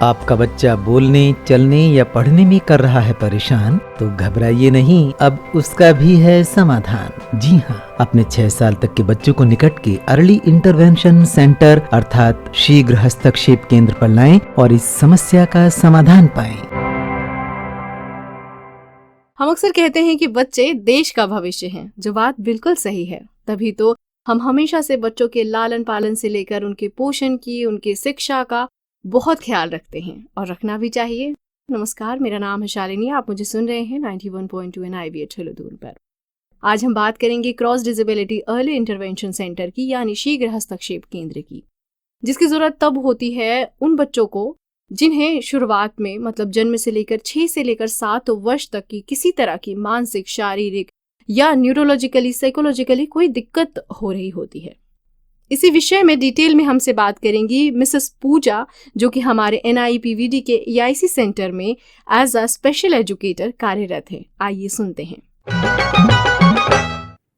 आपका बच्चा बोलने, चलने या पढ़ने में कर रहा है परेशान, तो घबराइए नहीं, अब उसका भी है समाधान। जी हाँ, अपने 6 साल तक के बच्चों को निकट के अर्ली इंटरवेंशन सेंटर अर्थात शीघ्र हस्तक्षेप केंद्र पर लाएं और इस समस्या का समाधान पाएं। हम अक्सर कहते हैं कि बच्चे देश का भविष्य हैं, जो बात बिल्कुल सही है। तभी तो हम हमेशा से बच्चों के लालन पालन से लेकर उनके पोषण की, उनकी शिक्षा का बहुत ख्याल रखते हैं और रखना भी चाहिए। नमस्कार, मेरा नाम है शालिनी। आप मुझे सुन रहे हैं 91.2 NIVH दूर पर। आज हम बात करेंगे cross disability early intervention centre की, यानी शीघ्र हस्तक्षेप केंद्र की, जिसकी जरूरत तब होती है उन बच्चों को जिन्हें शुरुआत में मतलब जन्म से लेकर 6 से लेकर 7 वर्ष तक की किसी तरह की मानसिक, शारीरिक या न्यूरोलॉजिकली, साइकोलॉजिकली कोई दिक्कत हो रही होती है। इसी विषय में डिटेल में हमसे बात करेंगी मिसेस पूजा, जो कि हमारे NIPVD के EIC सेंटर में एज अ स्पेशल एजुकेटर कार्यरत है। आइए सुनते हैं।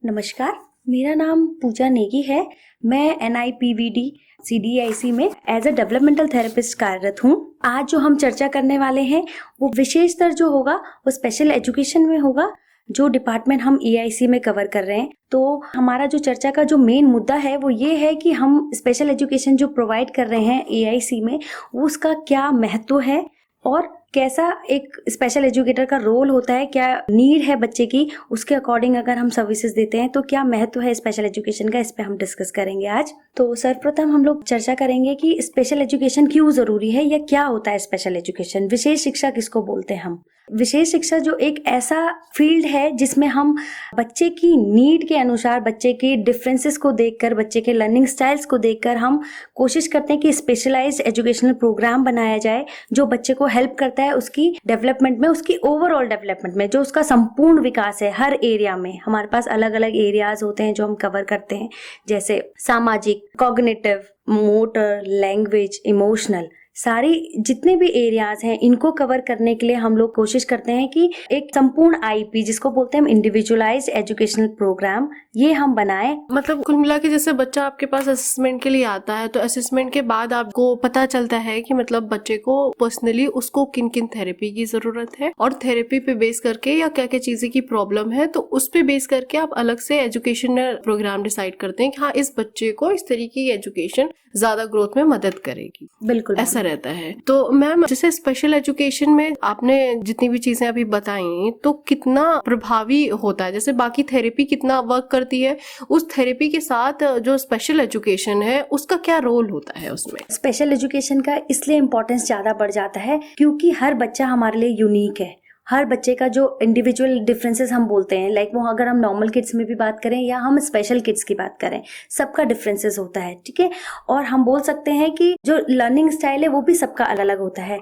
नमस्कार, मेरा नाम पूजा नेगी है। मैं NIPVD CDIC में एज अ डेवलपमेंटल थेरेपिस्ट कार्यरत हूँ। आज जो हम चर्चा करने वाले हैं वो विशेषतर जो होगा वो स्पेशल एजुकेशन में होगा, जो डिपार्टमेंट हम EIC में कवर कर रहे हैं। तो हमारा जो चर्चा का जो मेन मुद्दा है वो ये है कि हम स्पेशल एजुकेशन जो प्रोवाइड कर रहे हैं EIC में, वो उसका क्या महत्व है और कैसा एक स्पेशल एजुकेटर का रोल होता है, क्या नीड है बच्चे की, उसके अकॉर्डिंग अगर हम सर्विसेज देते हैं तो क्या महत्व है स्पेशल एजुकेशन का, इस पे हम डिस्कस करेंगे आज। तो सर्वप्रथम हम लोग चर्चा करेंगे कि स्पेशल एजुकेशन क्यों जरूरी है या क्या होता है स्पेशल एजुकेशन। विशेष शिक्षा किसको बोलते हैं हम? विशेष शिक्षा जो एक ऐसा फील्ड है जिसमें हम बच्चे की नीड के अनुसार, बच्चे के डिफरेंसेस को देखकर, बच्चे के लर्निंग स्टाइल्स को देखकर हम कोशिश करते हैं कि स्पेशलाइज्ड एजुकेशनल प्रोग्राम बनाया जाए जो बच्चे को हेल्प करता है उसकी डेवलपमेंट में, उसकी ओवरऑल डेवलपमेंट में, जो उसका संपूर्ण विकास है। हर एरिया में हमारे पास अलग अलग एरियाज होते हैं जो हम कवर करते हैं, जैसे सामाजिक, कॉग्निटिव, मोटर, लैंग्वेज, इमोशनल, सारी जितने भी एरियाज हैं इनको कवर करने के लिए हम लोग कोशिश करते हैं कि एक संपूर्ण IP, जिसको बोलते हैं हम इंडिविजुअलाइज्ड एजुकेशनल प्रोग्राम, ये हम बनाएं। मतलब कुल मिला के जैसे बच्चा आपके पास असेसमेंट के लिए आता है, तो असेसमेंट के बाद आपको पता चलता है कि मतलब बच्चे को पर्सनली उसको किन किन थेरेपी की जरूरत है और थेरेपी पे बेस करके या क्या क्या चीजें की प्रॉब्लम है, तो उस पे बेस करके आप अलग से एजुकेशनल प्रोग्राम डिसाइड करते हैं कि हाँ, इस बच्चे को इस तरीके की एजुकेशन ज्यादा ग्रोथ में मदद करेगी। बिल्कुल ऐसा रहता है। तो मैम, जैसे स्पेशल एजुकेशन में आपने जितनी भी चीजें अभी बताई, तो कितना प्रभावी होता है? जैसे बाकी थेरेपी कितना वर्क करती है, उस थेरेपी के साथ जो स्पेशल एजुकेशन है उसका क्या रोल होता है उसमें? स्पेशल एजुकेशन का इसलिए इम्पोर्टेंस ज्यादा बढ़ जाता है क्योंकि हर बच्चा हमारे लिए यूनिक है। हर बच्चे का जो इंडिविजुअल डिफरेंसेस हम बोलते हैं, लाइक वो अगर हम नॉर्मल किड्स में भी बात करें या हम स्पेशल किड्स की बात करें, सबका डिफरेंसेस होता है, ठीक है। और हम बोल सकते हैं कि जो लर्निंग स्टाइल है वो भी सबका अलग अलग होता है।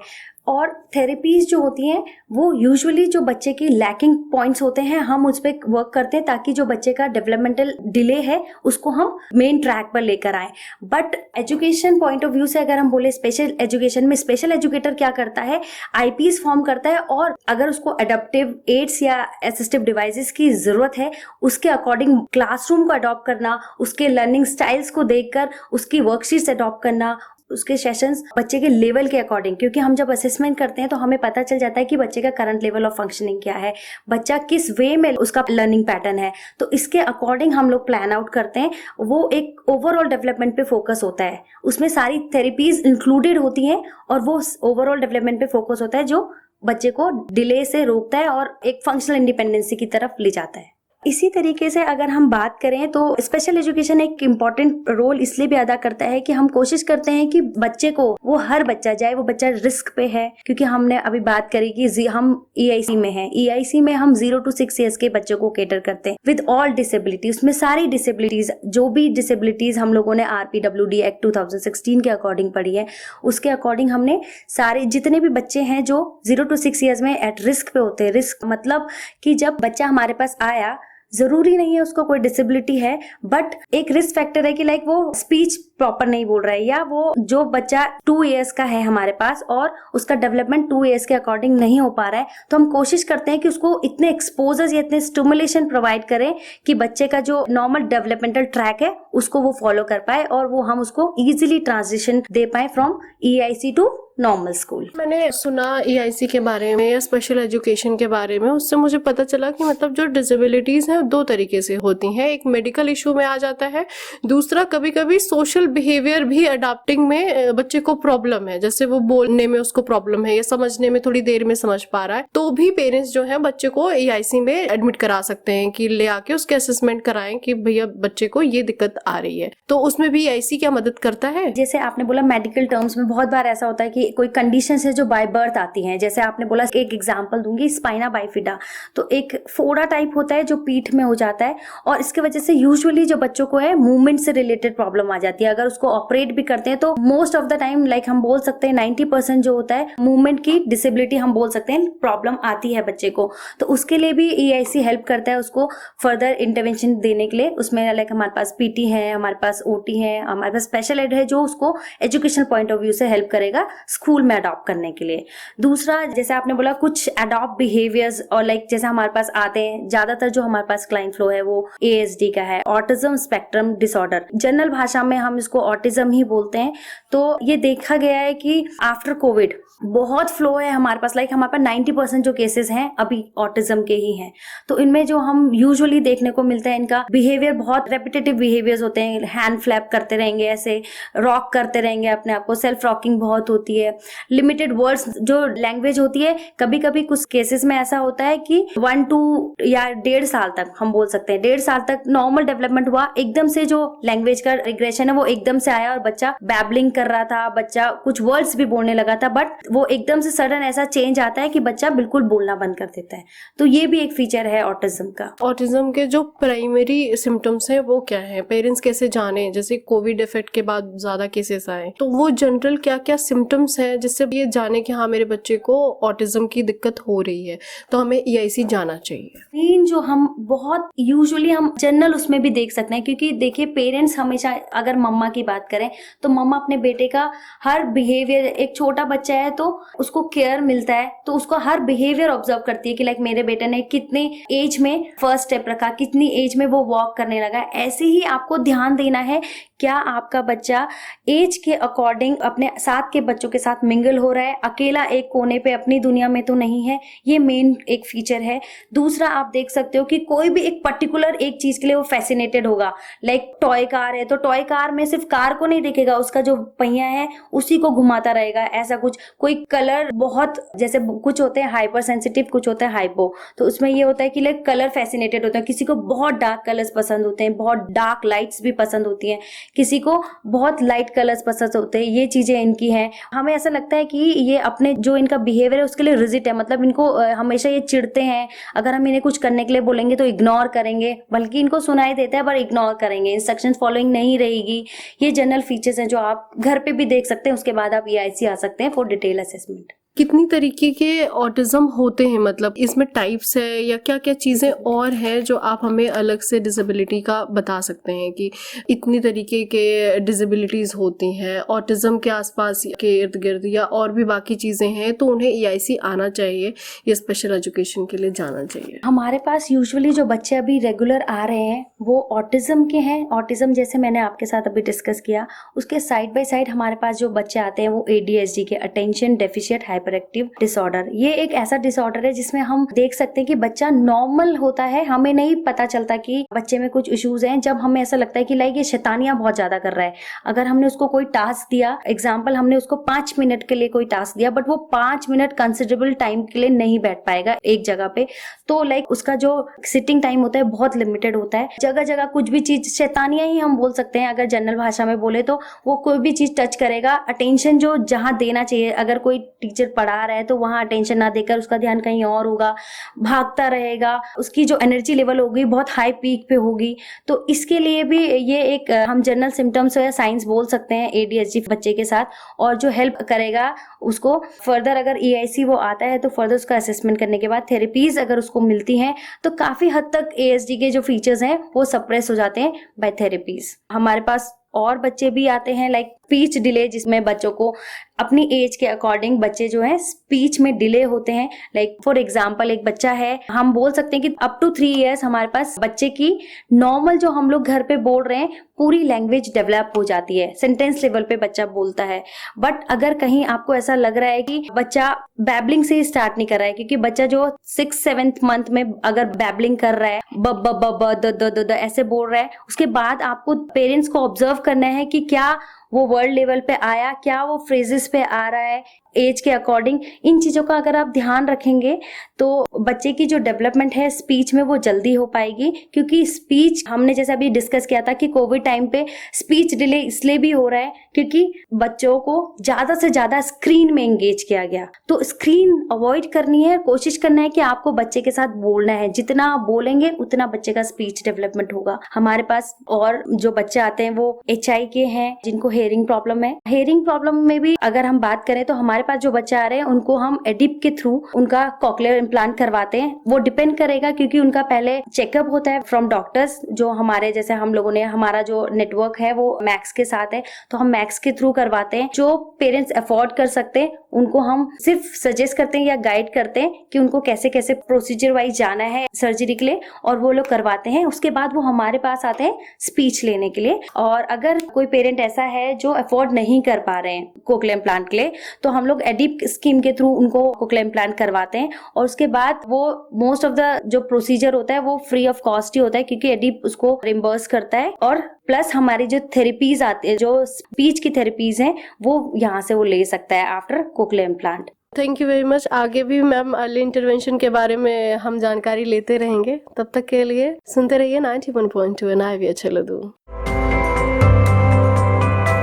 और थेरेपीज जो होती हैं वो यूजुअली जो बच्चे की लैकिंग पॉइंट्स होते हैं हम उस पर वर्क करते हैं ताकि जो बच्चे का डेवलपमेंटल डिले है उसको हम मेन ट्रैक पर लेकर आए। But education point of view से अगर हम बोले स्पेशल एजुकेशन में, स्पेशल एजुकेटर क्या करता है, IPs फॉर्म करता है और अगर उसको एडेप्टिव एड्स या असिस्टिव डिवाइसेस की जरूरत है, उसके अकॉर्डिंग क्लासरूम को अडॉप्ट करना, उसके लर्निंग स्टाइल्स को देखकर उसकी वर्कशीट्स अडॉप्ट करना, उसके सेशंस बच्चे के लेवल के अकॉर्डिंग, क्योंकि हम जब असेसमेंट करते हैं तो हमें पता चल जाता है कि बच्चे का करंट लेवल ऑफ फंक्शनिंग क्या है, बच्चा किस वे में उसका लर्निंग पैटर्न है, तो इसके अकॉर्डिंग हम लोग प्लान आउट करते हैं। वो एक ओवरऑल डेवलपमेंट पे फोकस होता है, उसमें सारी थेरेपीज इंक्लूडेड होती हैं और वो ओवरऑल डेवलपमेंट पे फोकस होता है जो बच्चे को डिले से रोकता है और एक फंक्शनल इंडिपेंडेंसी की तरफ ले जाता है। इसी तरीके से अगर हम बात करें तो स्पेशल एजुकेशन एक इम्पॉर्टेंट रोल इसलिए भी अदा करता है कि हम कोशिश करते हैं कि बच्चे को, वो हर बच्चा, चाहे वो बच्चा रिस्क पे है, क्योंकि हमने अभी बात करी कि हम EIC में हैं, EIC में हम 0 to 6 years के बच्चों को केटर करते हैं विद ऑल डिसेबिलिटी। उसमें सारी डिसेबिलिटीज, जो भी डिसेबिलिटीज हम लोगों ने RPWD एक्ट 2016 के अकॉर्डिंग पढ़ी है, उसके अकॉर्डिंग हमने सारे जितने भी बच्चे हैं जो 0 to 6 years में एट रिस्क पे होते हैं। रिस्क मतलब कि जब बच्चा हमारे पास आया, जरूरी नहीं है उसको कोई डिसेबिलिटी है, बट एक रिस्क फैक्टर है कि लाइक वो स्पीच प्रॉपर नहीं बोल रहा है, या वो जो बच्चा 2 years का है हमारे पास और उसका डेवलपमेंट 2 years के अकॉर्डिंग नहीं हो पा रहा है, तो हम कोशिश करते हैं कि उसको इतने एक्सपोजर्स या इतने स्टिमुलेशन प्रोवाइड करें कि बच्चे का जो नॉर्मल डेवलपमेंटल ट्रैक है उसको वो फॉलो कर पाए और वो हम उसको इजीली ट्रांजिशन दे पाए from EIC to normal school. मैंने सुना EIC के बारे में या स्पेशल एजुकेशन के बारे में, उससे मुझे पता चला कि मतलब जो डिसेबिलिटीज हैं दो तरीके से होती हैं। एक मेडिकल इशू में आ जाता है, दूसरा कभी कभी सोशल बिहेवियर भी अडाप्टिंग में बच्चे को प्रॉब्लम है, जैसे वो बोलने में उसको प्रॉब्लम है या समझने में थोड़ी देर में समझ पा रहा है, तो भी पेरेंट्स जो है बच्चे को EIC में एडमिट करा सकते हैं कि ले आके उसके असेसमेंट कराएं कि भैया बच्चे को ये दिक्कत आ रही है। तो उसमें भी EIC क्या मदद करता है? जैसे आपने बोला मेडिकल टर्म्स में बहुत बार ऐसा होता है कि कोई कंडीशन है जो बाय बर्थ आती हैं, जैसे आपने बोला, एक एग्जांपल दूंगी, स्पाइना बाइफिडा। तो एक फोड़ा टाइप होता है जो पीठ में हो जाता है, और इसके वजह से यूजुअली जो बच्चों को है मूवमेंट से रिलेटेड प्रॉब्लम आ जाती है। अगर उसको ऑपरेट भी करते हैं तो most of the time like हम बोल सकते हैं 90% जो होता है मूवमेंट की डिसेबिलिटी हम बोल सकते हैं प्रॉब्लम आती है बच्चे को। तो उसके लिए भी EIC हेल्प करता है उसको फर्दर इंटरवेंशन देने के लिए। उसमें लाइक हमारे पास PT है, हमारे पास OT है, हमारे पास स्पेशल एड है जो उसको एजुकेशनल पॉइंट ऑफ व्यू से हेल्प करेगा स्कूल में अडॉप्ट करने के लिए। दूसरा, जैसे आपने बोला कुछ अडॉप्ट बिहेवियर्स, और लाइक जैसे हमारे पास आते हैं, ज्यादातर जो हमारे पास क्लाइंट फ्लो है वो ASD का है, ऑटिज्म स्पेक्ट्रम डिसऑर्डर। जनरल भाषा में हम इसको ऑटिज्म ही बोलते हैं। तो ये देखा गया है कि आफ्टर कोविड बहुत फ्लो है हमारे पास, लाइक हमारे पास 90% जो केसेस हैं अभी ऑटिज्म के ही हैं। तो इनमें जो हम यूजुअली देखने को मिलता है, इनका बिहेवियर बहुत रेपिटेटिव बिहेवियर्स होते हैं, हैंड फ्लैप करते रहेंगे, ऐसे रॉक करते रहेंगे अपने आप को, सेल्फ रॉकिंग बहुत होती है, लिमिटेड वर्ड्स जो लैंग्वेज होती है। कभी कभी कुछ केसेस में ऐसा होता है कि 1 2 या 1.5 साल तक हम बोल सकते हैं, 1.5 साल तक नॉर्मल डेवलपमेंट हुआ, एकदम से जो लैंग्वेज का रिग्रेशन है वो एकदम से आया और बच्चा बैबलिंग कर रहा था, बच्चा कुछ वर्ड्स भी बोलने लगा था, बट वो एकदम से सडन ऐसा चेंज आता है कि बच्चा बिल्कुल बोलना बंद कर देता है। तो ये भी एक फीचर है ऑटिज्म का। ऑटिज्म के जो प्राइमरी सिम्टम्स हैं वो क्या है, पेरेंट्स कैसे जाने? जैसे कोविड इफेक्ट के बाद ज्यादा केसेस आए, तो वो जनरल क्या क्या सिम्टम्स हैं जिससे ये जाने कि हाँ मेरे बच्चे को ऑटिज्म की दिक्कत हो रही है, तो हमें EIC जाना चाहिए? मेन जो हम बहुत यूजुअली हम जनरल उसमें भी देख सकते हैं, क्योंकि देखिए पेरेंट्स हमेशा, अगर मम्मा की बात करें तो मम्मा अपने बेटे का हर बिहेवियर, एक छोटा बच्चा है तो उसको केयर मिलता है, तो उसको हर बिहेवियर ऑब्जर्व करती है कि लाइक मेरे बेटे ने कितने एज में फर्स्ट स्टेप रखा, कितनी एज में वो वॉक करने लगा। ऐसे ही आपको ध्यान देना है क्या आपका बच्चा एज के अकॉर्डिंग अपने साथ के बच्चों के साथ मिंगल हो रहा है, अकेला एक कोने पे अपनी दुनिया में तो नहीं है। ये मेन एक फीचर है। दूसरा, आप देख सकते हो कि कोई भी एक पर्टिकुलर एक चीज के लिए वो फैसिनेटेड होगा, लाइक टॉय कार है तो टॉय कार में सिर्फ कार को नहीं देखेगा, उसका जो पहिया है उसी को घुमाता रहेगा, ऐसा कुछ। कोई कलर बहुत, जैसे कुछ होते हैं हाइपर सेंसिटिव, कुछ होता है हाइपो, तो उसमें ये होता है कि लाइक कलर फैसिनेटेड होता है। किसी को बहुत डार्क कलर्स पसंद होते हैं, बहुत डार्क लाइट्स भी पसंद होती हैं, किसी को बहुत लाइट कलर्स पसंद होते हैं। ये चीजें इनकी हैं। हमें ऐसा लगता है कि ये अपने जो इनका बिहेवियर है उसके लिए रिजिड है, मतलब इनको हमेशा ये चिढ़ते हैं, अगर हम इन्हें कुछ करने के लिए बोलेंगे तो इग्नोर करेंगे, बल्कि इनको सुनाई देता है पर इग्नोर करेंगे, इंस्ट्रक्शंस फॉलोइंग नहीं रहेगी। ये जनरल फीचर्स हैं जो आप घर पे भी देख सकते हैं। उसके बाद आप EIC आ सकते हैं फॉर डिटेल असेसमेंट। कितनी तरीके के ऑटिज्म होते हैं, मतलब इसमें टाइप्स है या क्या क्या चीजें और हैं जो आप हमें अलग से डिसेबिलिटी का बता सकते हैं कि इतनी तरीके के डिसेबिलिटीज होती हैं ऑटिज्म के आसपास के इर्द गिर्द, या और भी बाकी चीजें हैं तो उन्हें EIC आना चाहिए या स्पेशल एजुकेशन के लिए जाना चाहिए? हमारे पास यूजुअली जो बच्चे अभी रेगुलर आ रहे हैं वो ऑटिज्म के हैं। ऑटिज्म जैसे मैंने आपके साथ अभी डिस्कस किया, उसके साइड बाय साइड हमारे पास जो बच्चे आते हैं वो ADHD के, अटेंशन डेफिशिएंट हाइपरएक्टिव डिसऑर्डर। ये एक ऐसा डिसऑर्डर है जिसमें हम देख सकते हैं कि बच्चा नॉर्मल होता है, हमें नहीं पता चलता कि बच्चे में कुछ इश्यूज हैं। जब हमें ऐसा लगता है कि लाइक ये शैतानियां बहुत ज्यादा कर रहा है, अगर हमने उसको कोई टास्क दिया, एग्जाम्पल हमने उसको 5 मिनट के लिए कोई टास्क दिया, बट वो 5 मिनट कंसिडरेबल टाइम के लिए नहीं बैठ पाएगा एक जगह पे, तो लाइक उसका जो सिटिंग टाइम होता है बहुत लिमिटेड होता है। जगह जगह कुछ भी चीज, शैतानियां ही हम बोल सकते हैं अगर जनरल भाषा में बोले तो, वो कोई भी चीज टच करेगा, अटेंशन जो जहां देना चाहिए, अगर कोई टीचर पढ़ा रहा है तो वहां अटेंशन ना देकर उसका ध्यान कहीं और होगा, भागता रहेगा, उसकी जो एनर्जी लेवल होगी बहुत हाई पीक पे होगी। तो इसके लिए भी ये एक हम जनरल सिम्टम्स या साइंस बोल सकते हैं ADHD बच्चे के साथ, और जो हेल्प करेगा उसको फर्दर, अगर EIC वो आता है तो फर्दर उसका असेसमेंट करने के बाद थेरेपीज अगर उसको मिलती हैं तो काफी हद तक ASD के जो फीचर्स हैं वो सप्रेस हो जाते हैं बाय थेरेपीज। हमारे पास और बच्चे भी आते हैं, लाइक स्पीच डिले, जिसमें बच्चों को अपनी एज के अकॉर्डिंग बच्चे जो है स्पीच में डिले होते हैं। लाइक फॉर एग्जांपल एक बच्चा है, हम बोल सकते हैं कि अप टू 3 इयर्स हमारे पास बच्चे की नॉर्मल जो हम लोग घर पे बोल रहे हैं पूरी लैंग्वेज डेवलप हो जाती है, सेंटेंस लेवल पे बच्चा बोलता है। बट अगर कहीं आपको ऐसा लग रहा है कि बच्चा बैबलिंग से स्टार्ट नहीं कर रहा है, क्योंकि बच्चा जो 6-7 मंथ में अगर बैबलिंग कर रहा है, ब ब ब ब द द द ऐसे बोल रहा है, उसके बाद आपको पेरेंट्स को ऑब्जर्व करना है कि क्या वो वर्ड लेवल पे आया, क्या वो फ्रेजेस पे आ रहा है एज के अकॉर्डिंग। इन चीजों का अगर आप ध्यान रखेंगे तो बच्चे की जो डेवलपमेंट है स्पीच में वो जल्दी हो पाएगी। क्योंकि स्पीच हमने जैसे अभी डिस्कस किया था कि कोविड टाइम पे स्पीच डिले इसलिए भी हो रहा है क्योंकि बच्चों को ज्यादा से ज्यादा स्क्रीन में एंगेज किया गया। तो स्क्रीन अवॉइड करनी है, कोशिश करना है कि आपको बच्चे के साथ बोलना है, जितना आप बोलेंगे उतना बच्चे का स्पीच डेवलपमेंट होगा। हमारे पास और जो बच्चे आते हैं वो HI के हैं, जिनको हेयरिंग प्रॉब्लम है। हेयरिंग प्रॉब्लम में भी अगर हम बात करें तो हमारे पास जो बच्चे आ रहे हैं उनको हम एडिप के थ्रू उनका कॉकलियर इम्प्लांट करवाते हैं। वो डिपेंड करेगा क्योंकि उनका पहले चेकअप होता है फ्रॉम डॉक्टर्स, जो हमारे जैसे हम लोगों ने, हमारा जो नेटवर्क है वो मैक्स के साथ है, तो हम मैक्स के थ्रू करवाते हैं। जो पेरेंट्स अफोर्ड कर सकते हैं उनको हम सिर्फ सजेस्ट करते हैं या गाइड करते हैं कि उनको कैसे कैसे प्रोसीजर वाइज जाना है सर्जरी के लिए, और वो लोग करवाते हैं। उसके बाद वो हमारे पास आते हैं स्पीच लेने के लिए। और अगर कोई पेरेंट ऐसा है जो अफोर्ड नहीं कर पा रहे हैं कोक्लियर इम्प्लांट के लिए, तो हम लोग एडिप स्कीम के थ्रू उनको कोक्लियर इम्प्लांट करवाते हैं। और उसके बाद वो मोस्ट ऑफ द जो प्रोसीजर होता है वो फ्री ऑफ कॉस्ट ही होता है, क्योंकि एडिप उसको रिम्बर्स करता है। और प्लस हमारी जो थेरेपीज आती है, जो स्पीच की थेरेपीज हैं, वो यहाँ से वो ले सकता है after cochlear implant. Thank you very much. आगे भी मैम अर्ली इंटरवेंशन के बारे में हम जानकारी लेते रहेंगे। तब तक के लिए सुनते रहिए 91.2 IVR चलो।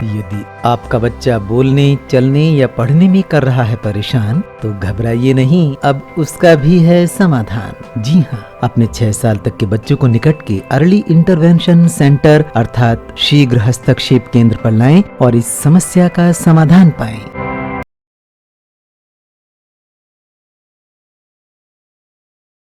यदि आपका बच्चा बोलने, चलने या पढ़ने में कर रहा है परेशान, तो घबराइए नहीं, अब उसका भी है समाधान। जी हाँ, अपने 6 साल तक के बच्चों को निकट के अर्ली इंटरवेंशन सेंटर अर्थात शीघ्र हस्तक्षेप केंद्र पर लाएं और इस समस्या का समाधान पाएं।